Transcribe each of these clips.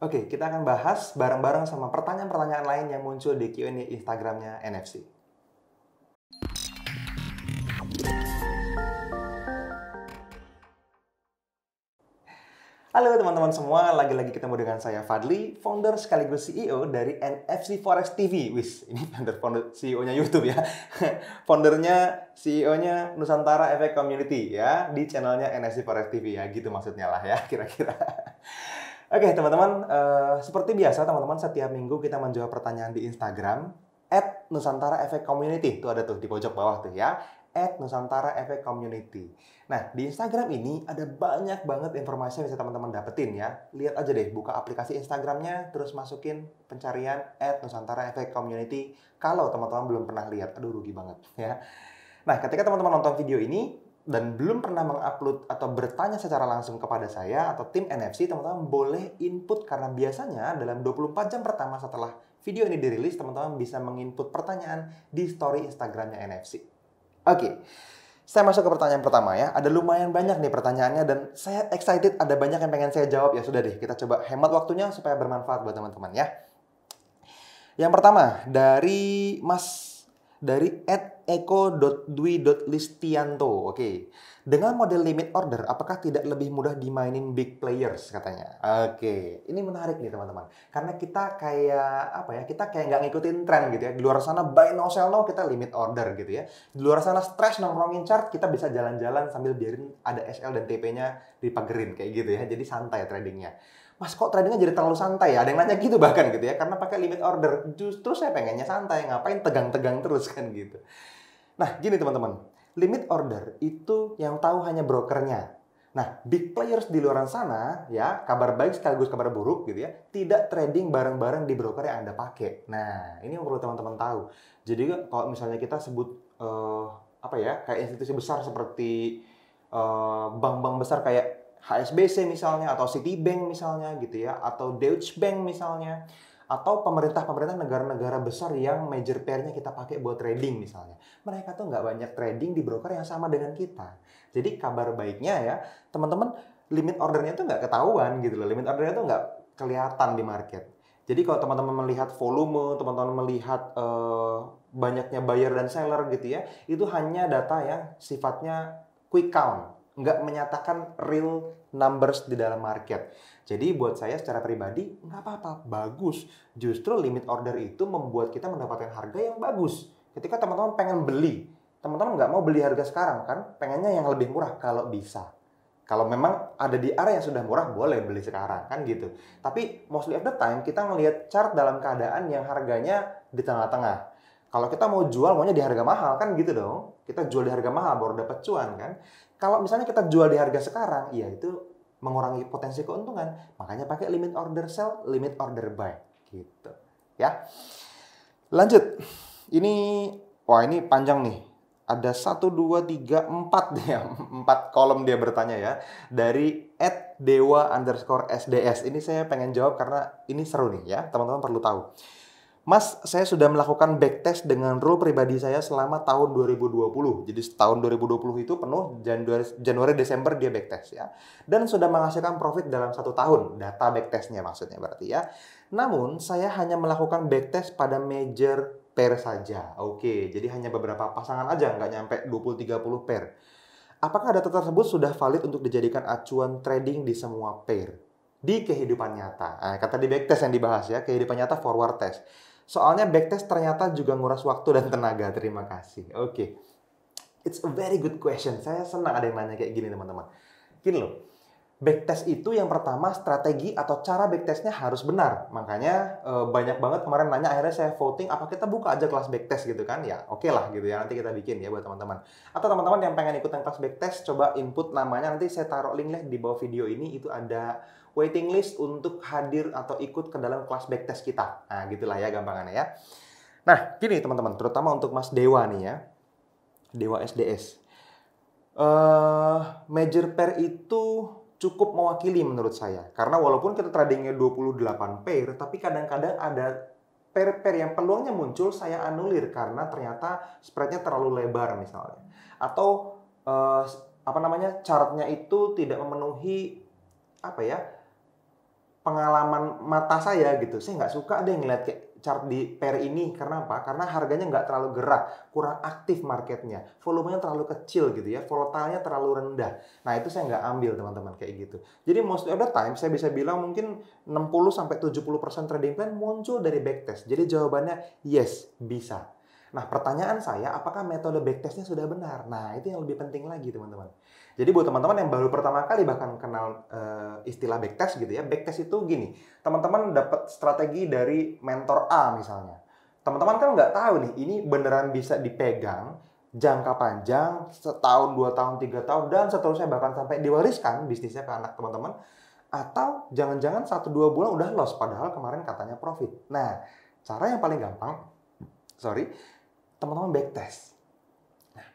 Oke, kita akan bahas bareng-bareng sama pertanyaan-pertanyaan lain yang muncul di Q&A Instagramnya NFC. Halo teman-teman semua, lagi-lagi ketemu dengan saya Fadli, founder sekaligus CEO dari NFC Forex TV. Wis, ini founder CEO-nya YouTube ya. Foundernya, CEO-nya Nusantara Efek Community ya, di channelnya NFC Forex TV ya, gitu maksudnya lah ya, kira-kira. Oke teman-teman, seperti biasa teman-teman setiap minggu kita menjawab pertanyaan di Instagram @Nusantara Efek Community. Itu ada tuh di pojok bawah tuh ya, @Nusantara Efek Community. Nah, di Instagram ini ada banyak banget informasi yang bisa teman-teman dapetin ya. Lihat aja deh, buka aplikasi Instagramnya, terus masukin pencarian @Nusantara Efek Community. Kalau teman-teman belum pernah lihat, aduh rugi banget ya. Nah, ketika teman-teman nonton video ini dan belum pernah mengupload atau bertanya secara langsung kepada saya atau tim NFC, teman-teman boleh input karena biasanya dalam 24 jam pertama setelah video ini dirilis, teman-teman bisa menginput pertanyaan di story Instagramnya NFC. Oke, saya masuk ke pertanyaan pertama ya. Ada lumayan banyak nih pertanyaannya dan saya excited, ada banyak yang pengen saya jawab. Ya sudah deh, kita coba hemat waktunya supaya bermanfaat buat teman-teman ya. Yang pertama, dari @eko.dwi.listianto. Oke. Dengan model limit order, apakah tidak lebih mudah dimainin big players katanya? Oke, ini menarik nih teman-teman. Karena kita kayak apa ya? Kita kayak nggak ngikutin tren gitu ya. Di luar sana buy no sell no, kita limit order gitu ya. Di luar sana stress nongkrongin chart, kita bisa jalan-jalan sambil biarin ada SL dan TP-nya dipagerin kayak gitu ya. Jadi santai tradingnya. Mas, kok tradingnya jadi terlalu santai ya? Ada yang nanya gitu bahkan gitu ya. Karena pakai limit order. Justru saya pengennya santai. Ngapain tegang-tegang terus kan gitu. Nah, gini teman-teman. Limit order itu yang tahu hanya brokernya. Nah, big players di luar sana, ya, kabar baik sekaligus kabar buruk gitu ya, tidak trading bareng-bareng di broker yang Anda pakai. Nah, ini yang perlu teman-teman tahu. Jadi kalau misalnya kita sebut apa ya, kayak institusi besar seperti bank-bank besar kayak HSBC misalnya, atau Citibank misalnya gitu ya, atau Deutsche Bank misalnya, atau pemerintah-pemerintah negara-negara besar yang major pair-nya kita pakai buat trading misalnya. Mereka tuh nggak banyak trading di broker yang sama dengan kita. Jadi kabar baiknya ya, teman-teman, limit ordernya tuh nggak ketahuan gitu loh. Limit ordernya tuh nggak kelihatan di market. Jadi kalau teman-teman melihat volume, teman-teman melihat banyaknya buyer dan seller gitu ya, itu hanya data yang sifatnya quick count, nggak menyatakan real numbers di dalam market. Jadi buat saya secara pribadi, nggak apa-apa, bagus. Justru limit order itu membuat kita mendapatkan harga yang bagus. Ketika teman-teman pengen beli, teman-teman nggak mau beli harga sekarang kan, pengennya yang lebih murah kalau bisa. Kalau memang ada di area yang sudah murah, boleh beli sekarang, kan gitu. Tapi mostly of the time, kita ngelihat chart dalam keadaan yang harganya di tengah-tengah. Kalau kita mau jual, maunya di harga mahal, kan gitu dong. Kita jual di harga mahal, baru dapat cuan, kan. Kalau misalnya kita jual di harga sekarang, ya itu mengurangi potensi keuntungan. Makanya pakai limit order sell, limit order buy. Gitu. Ya. Lanjut. Ini, wah ini panjang nih. Ada 1, 2, 3, 4 dia. 4 kolom dia bertanya ya. Dari @dewa_SDS. Ini saya pengen jawab karena ini seru nih ya. Teman-teman perlu tahu. Mas, saya sudah melakukan backtest dengan rule pribadi saya selama tahun 2020. Jadi tahun 2020 itu penuh, Januari Desember dia backtest ya. Dan sudah menghasilkan profit dalam 1 tahun. Data backtestnya maksudnya berarti ya. Namun, saya hanya melakukan backtest pada major pair saja. Oke, jadi hanya beberapa pasangan aja, nggak nyampe 20-30 pair. Apakah data tersebut sudah valid untuk dijadikan acuan trading di semua pair? Di kehidupan nyata. Nah, kata di backtest yang dibahas ya, kehidupan nyata forward test. Soalnya backtest ternyata juga nguras waktu dan tenaga. Terima kasih. Oke. It's a very good question. Saya senang ada yang nanya kayak gini teman-teman. Gini loh. Backtest itu yang pertama strategi atau cara backtestnya harus benar. Makanya banyak banget kemarin nanya, akhirnya saya voting apa kita buka aja kelas backtest gitu kan. Ya oke lah gitu ya, nanti kita bikin ya buat teman-teman. Atau teman-teman yang pengen ikutan kelas backtest, coba input namanya, nanti saya taruh linknya di bawah video ini. Itu ada waiting list untuk hadir atau ikut ke dalam kelas backtest kita. Nah gitulah ya gampangannya ya. Nah gini teman-teman, terutama untuk Mas Dewa nih ya, Dewa SDS. Major pair itu cukup mewakili menurut saya. Karena walaupun kita tradingnya 28 pair, tapi kadang-kadang ada pair-pair yang peluangnya muncul saya anulir karena ternyata spreadnya terlalu lebar misalnya. Atau chartnya itu tidak memenuhi apa ya, pengalaman mata saya gitu, saya nggak suka deh ngeliat kayak chart di pair ini. Karena apa? Karena harganya nggak terlalu gerak, kurang aktif marketnya, volumenya terlalu kecil gitu ya, volatilenya terlalu rendah. Nah itu saya nggak ambil teman-teman kayak gitu. Jadi most of the time saya bisa bilang mungkin 60-70% trading plan muncul dari backtest. Jadi jawabannya yes, bisa. Nah pertanyaan saya, apakah metode backtestnya sudah benar? Nah itu yang lebih penting lagi teman-teman. Jadi buat teman-teman yang baru pertama kali bahkan kenal istilah backtest gitu ya, backtest itu gini, teman-teman dapat strategi dari mentor A misalnya. Teman-teman kan nggak tahu nih, ini beneran bisa dipegang jangka panjang, setahun, 2 tahun, 3 tahun, dan seterusnya bahkan sampai diwariskan bisnisnya ke anak teman-teman. Atau jangan-jangan 1-2 bulan udah loss, padahal kemarin katanya profit. Nah, cara yang paling gampang, teman-teman backtest.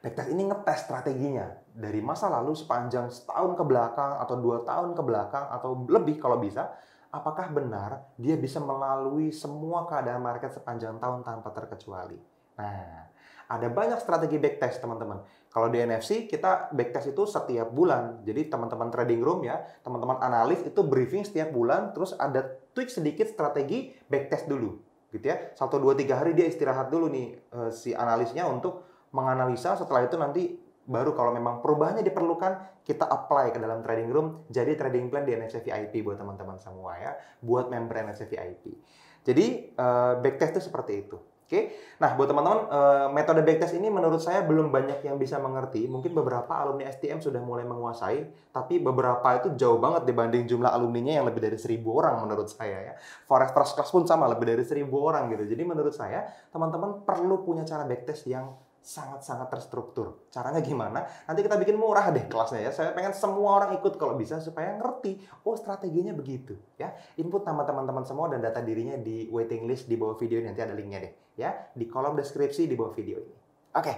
Backtest ini ngetes strateginya dari masa lalu sepanjang setahun ke belakang atau 2 tahun ke belakang atau lebih kalau bisa, apakah benar dia bisa melalui semua keadaan market sepanjang tahun tanpa terkecuali. Nah, ada banyak strategi backtest teman-teman. Kalau di NFC kita backtest itu setiap bulan. Jadi teman-teman trading room ya, teman-teman analis itu briefing setiap bulan, terus ada tweak sedikit strategi backtest dulu, gitu ya. 1-2-3 hari dia istirahat dulu nih si analisnya untuk menganalisa. Setelah itu nanti baru kalau memang perubahannya diperlukan, kita apply ke dalam trading room, jadi trading plan di NFC VIP buat teman-teman semua ya, buat member NFC VIP. Jadi backtest itu seperti itu. Oke, nah buat teman-teman metode backtest ini menurut saya belum banyak yang bisa mengerti. Mungkin beberapa alumni STM sudah mulai menguasai, tapi beberapa itu jauh banget dibanding jumlah alumninya yang lebih dari 1.000 orang menurut saya ya. Forex Trust Class pun sama, lebih dari 1.000 orang gitu. Jadi menurut saya teman-teman perlu punya cara backtest yang sangat-sangat terstruktur. Caranya gimana? Nanti kita bikin murah deh kelasnya ya. Saya pengen semua orang ikut kalau bisa supaya ngerti. Oh strateginya begitu ya. Input nama teman-teman semua dan data dirinya di waiting list di bawah video ini. Nanti ada linknya deh ya. Di kolom deskripsi di bawah video ini. Oke.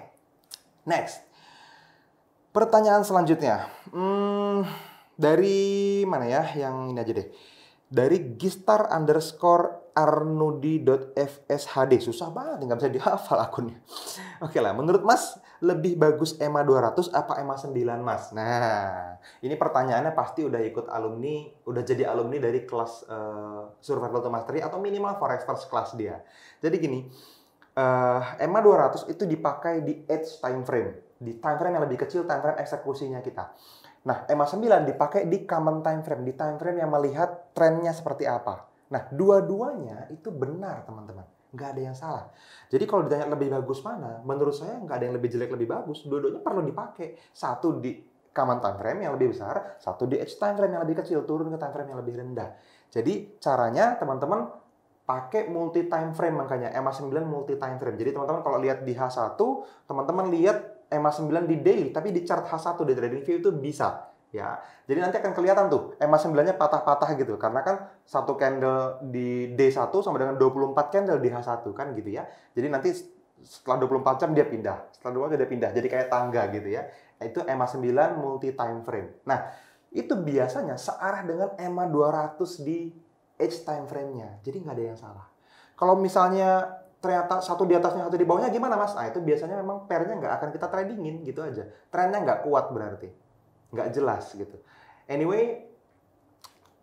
Next. Pertanyaan selanjutnya. Dari mana ya? Yang ini aja deh. Dari gistar_arnudi.fshd. Susah banget, nggak bisa dihafal akunnya. Oke lah, menurut Mas, lebih bagus EMA 200 apa EMA 9 Mas? Nah, ini pertanyaannya pasti udah ikut alumni, udah jadi alumni dari kelas Survival to Mastery atau minimal Forex First Class dia. Jadi gini, EMA 200 itu dipakai di edge time frame. Di time frame yang lebih kecil, time frame eksekusinya kita. Nah, EMA 9 dipakai di common time frame, di time frame yang melihat trennya seperti apa. Nah, dua-duanya itu benar, teman-teman. Nggak ada yang salah. Jadi kalau ditanya lebih bagus mana, menurut saya nggak ada yang lebih jelek, lebih bagus. Dua-duanya perlu dipakai. Satu di common time frame yang lebih besar, satu di edge time frame yang lebih kecil, turun ke time frame yang lebih rendah. Jadi caranya teman-teman pakai multi time frame, makanya EMA 9 multi time frame. Jadi teman-teman kalau lihat di H1, teman-teman lihat EMA 9 di daily, tapi di chart H1 di TradingView itu bisa ya. Jadi nanti akan kelihatan tuh EMA 9-nya patah-patah gitu karena kan satu candle di D1 sama dengan 24 candle di H1 kan gitu ya. Jadi nanti setelah 24 jam dia pindah, setelah 2 jam dia pindah. Jadi kayak tangga gitu ya. Itu EMA 9 multi time frame. Nah, itu biasanya searah dengan EMA 200 di edge time frame-nya. Jadi nggak ada yang salah. Kalau misalnya ternyata satu di atasnya, satu di bawahnya gimana Mas? Nah itu biasanya memang pairnya nggak akan kita tradingin gitu aja. Trennya nggak kuat berarti. Nggak jelas gitu. Anyway,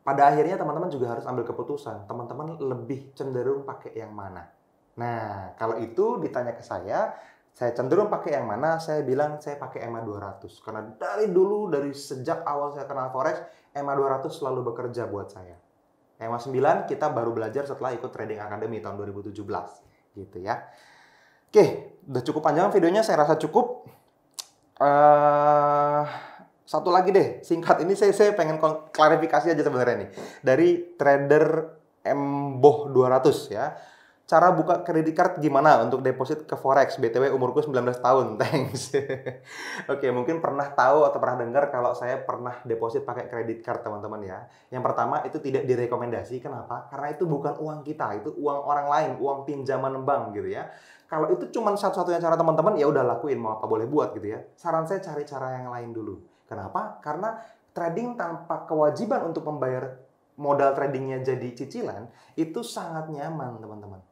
pada akhirnya teman-teman juga harus ambil keputusan. Teman-teman lebih cenderung pakai yang mana? Nah, kalau itu ditanya ke saya cenderung pakai yang mana? Saya bilang saya pakai EMA 200. Karena dari dulu, dari sejak awal saya kenal Forex, EMA 200 selalu bekerja buat saya. EMA 9 kita baru belajar setelah ikut Trading Academy tahun 2017. Gitu ya. Oke, udah cukup panjang videonya, saya rasa cukup. Satu lagi deh, singkat ini saya pengen klarifikasi aja sebenarnya nih. Dari trader Mboh 200 ya. Cara buka kredit card gimana untuk deposit ke Forex? BTW umurku 19 tahun, thanks. Oke, mungkin pernah tahu atau pernah dengar kalau saya pernah deposit pakai kredit card teman-teman ya. Yang pertama itu tidak direkomendasi, kenapa? Karena itu bukan uang kita, itu uang orang lain, uang pinjaman bank gitu ya. Kalau itu cuma satu-satunya cara teman-teman, ya udah lakuin, mau apa boleh buat gitu ya. Saran saya cari cara yang lain dulu. Kenapa? Karena trading tanpa kewajiban untuk membayar modal tradingnya jadi cicilan, itu sangat nyaman teman-teman.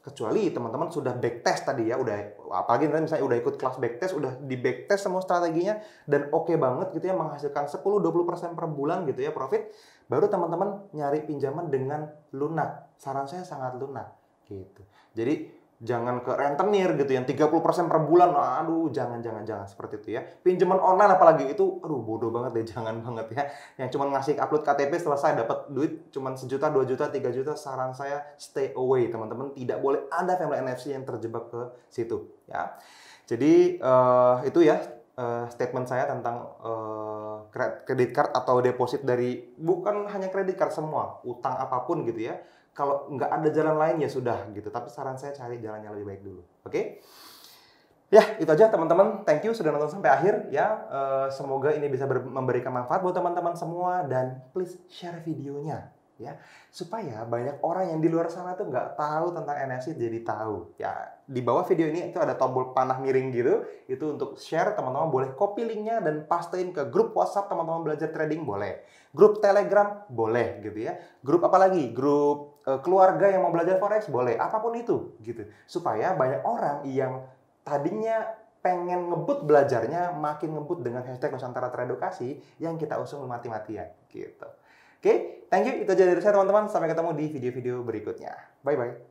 Kecuali teman-teman sudah backtest tadi ya, udah apalagi nanti misalnya udah ikut kelas backtest, udah di backtest semua strateginya dan oke banget gitu ya, menghasilkan 10-20% per bulan gitu ya profit, baru teman-teman nyari pinjaman dengan lunak. Saran saya sangat lunak gitu. Jadi jangan ke rentenir gitu yang 30% per bulan. Aduh, jangan seperti itu ya. Pinjaman online apalagi itu aduh bodoh banget deh, jangan banget ya. Yang cuma ngasih upload KTP selesai dapat duit cuma 1 juta, 2 juta, 3 juta, saran saya stay away teman-teman. Tidak boleh ada family NFC yang terjebak ke situ ya. Jadi itu ya statement saya tentang credit card atau deposit dari bukan hanya credit card, semua utang apapun gitu ya. Kalau nggak ada jalan lain ya sudah gitu. Tapi saran saya cari jalan yang lebih baik dulu. Oke? Ya, itu aja teman-teman. Thank you sudah nonton sampai akhir ya. Semoga ini bisa memberikan manfaat buat teman-teman semua dan please share videonya ya, supaya banyak orang yang di luar sana tuh nggak tahu tentang NFC jadi tahu ya. Di bawah video ini itu ada tombol panah miring gitu, itu untuk share. Teman-teman boleh copy linknya dan pastein ke grup WhatsApp teman-teman belajar trading, boleh grup Telegram boleh gitu ya, grup apa lagi, grup keluarga yang mau belajar forex boleh, apapun itu gitu, supaya banyak orang yang tadinya pengen ngebut belajarnya makin ngebut dengan hashtag Nusantara Teredukasi yang kita usung mati-matian gitu. Oke, thank you. Itu aja dari saya teman-teman. Sampai ketemu di video-video berikutnya. Bye-bye.